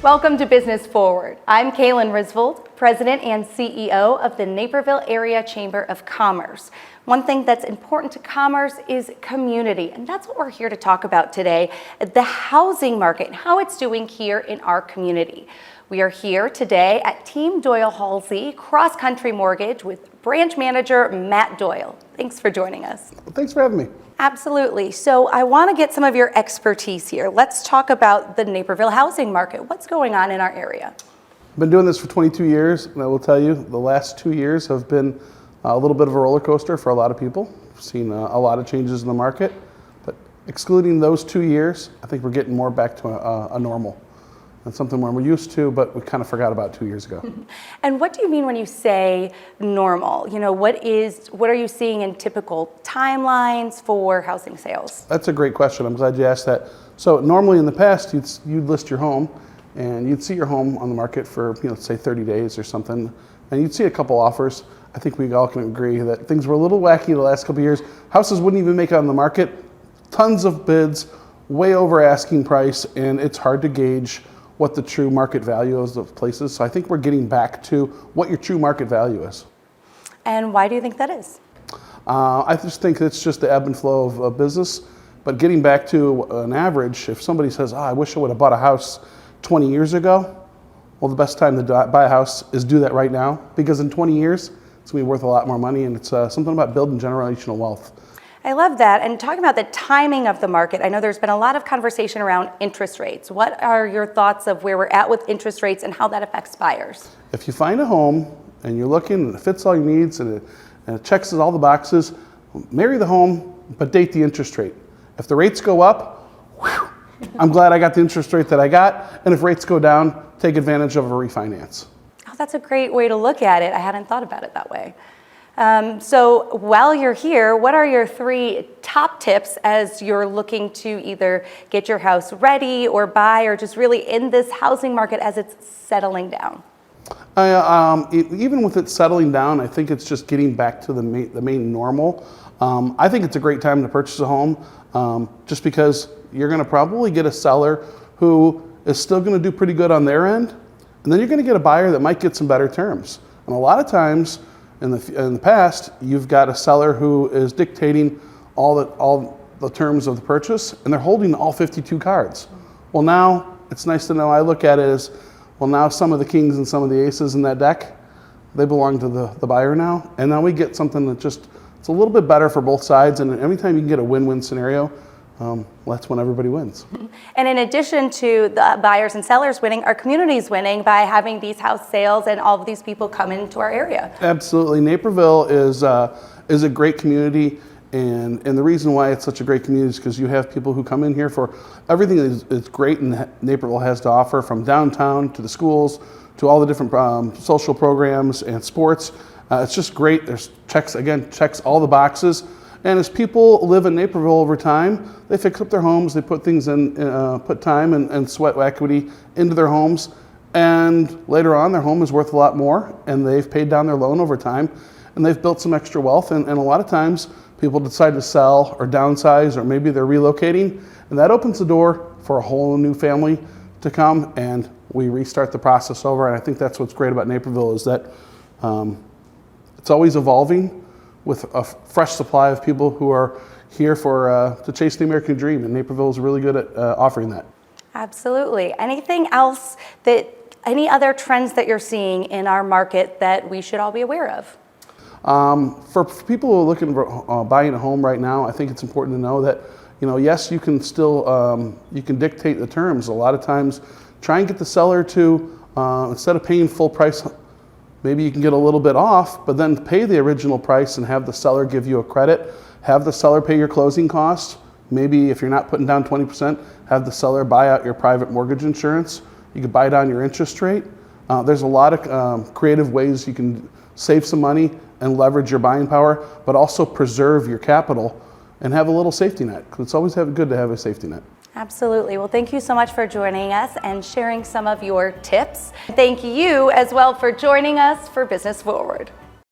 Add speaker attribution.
Speaker 1: Welcome to Business Forward. I'm Kaylin Risvold, President and CEO of the Naperville Area Chamber of Commerce. One thing that's important to commerce is community, and that's what we're here to talk about today, the housing market and how it's doing here in our community. We are here today at Team Doyle Hulsey, CrossCountry Mortgage with Branch Manager Matt Doyle. Thanks for joining us.
Speaker 2: Well, thanks for having me.
Speaker 1: Absolutely. So I want to get some of your expertise here. Let's talk about the Naperville housing market. What's going on in our area?
Speaker 2: I've been doing this for 22 years, and I will tell you, the last 2 years have been a little bit of a roller coaster for a lot of people. We've seen a lot of changes in the market, but excluding those 2 years, I think we're getting more back to a normal. That's something we're used to, but we kind of forgot about 2 years ago.
Speaker 1: And what do you mean when you say normal? You know, what are you seeing in typical timelines for housing sales?
Speaker 2: That's a great question. I'm glad you asked that. So normally in the past, you'd list your home, and you'd see your home on the market for, say 30 days or something, and you'd see a couple offers. I think we all can agree that things were a little wacky the last couple of years. Houses wouldn't even make it on the market. Tons of bids, way over asking price, and it's hard to gauge what the true market value is of places. So I think we're getting back to what your true market value is.
Speaker 1: And why do you think that is?
Speaker 2: I just think it's just the ebb and flow of business. But getting back to an average, if somebody says, I wish I would have bought a house 20 years ago, well, the best time to buy a house is do that right now, because in 20 years, it's gonna be worth a lot more money, and it's something about building generational wealth.
Speaker 1: I love that. And talking about the timing of the market, I know there's been a lot of conversation around interest rates. What are your thoughts of where we're at with interest rates and how that affects buyers?
Speaker 2: If you find a home and you're looking and it fits all your needs and it checks all the boxes, marry the home, but date the interest rate. If the rates go up, whew, I'm glad I got the interest rate that I got. And if rates go down, take advantage of a refinance.
Speaker 1: Oh, that's a great way to look at it. I hadn't thought about it that way. So while you're here, what are your 3 top tips as you're looking to either get your house ready or buy, or just really in this housing market as it's settling down?
Speaker 2: Even with it settling down, I think it's just getting back to the main normal. I think it's a great time to purchase a home, just because you're going to probably get a seller who is still going to do pretty good on their end, and then you're going to get a buyer that might get some better terms. And a lot of times, in the past, you've got a seller who is dictating all the terms of the purchase, and they're holding all 52 cards. Well, now it's nice to know. I look at it as, well, now some of the kings and some of the aces in that deck, they belong to the buyer now, and now we get something that it's a little bit better for both sides. And every time you can get a win-win scenario, that's when everybody wins.
Speaker 1: And in addition to the buyers and sellers winning, our community's winning by having these house sales and all of these people come into our area. Absolutely.
Speaker 2: Naperville is a great community, and the reason why it's such a great community is because you have people who come in here for everything that's great and Naperville has to offer, from downtown to the schools to all the different social programs and sports. It's just great. There's checks all the boxes. And as people live in Naperville over time, they fix up their homes, they put things in, put time and sweat equity into their homes, and later on their home is worth a lot more, and they've paid down their loan over time, and they've built some extra wealth, and a lot of times people decide to sell or downsize, or maybe they're relocating, and that opens the door for a whole new family to come, and we restart the process over. And I think that's what's great about Naperville, is that it's always evolving, with a fresh supply of people who are here to chase the American dream, and Naperville is really good at offering that.
Speaker 1: Absolutely. Anything else any other trends that you're seeing in our market that we should all be aware of?
Speaker 2: For people who are looking for buying a home right now, I think it's important to know that, yes, you can still you can dictate the terms. A lot of times, try and get the seller to instead of paying full price, maybe you can get a little bit off, but then pay the original price and have the seller give you a credit. Have the seller pay your closing costs. Maybe if you're not putting down 20%, have the seller buy out your private mortgage insurance. You could buy down your interest rate. There's a lot of creative ways you can save some money and leverage your buying power, but also preserve your capital and have a little safety net, because it's always good to have a safety net.
Speaker 1: Absolutely. Well, thank you so much for joining us and sharing some of your tips. Thank you as well for joining us for Business Forward.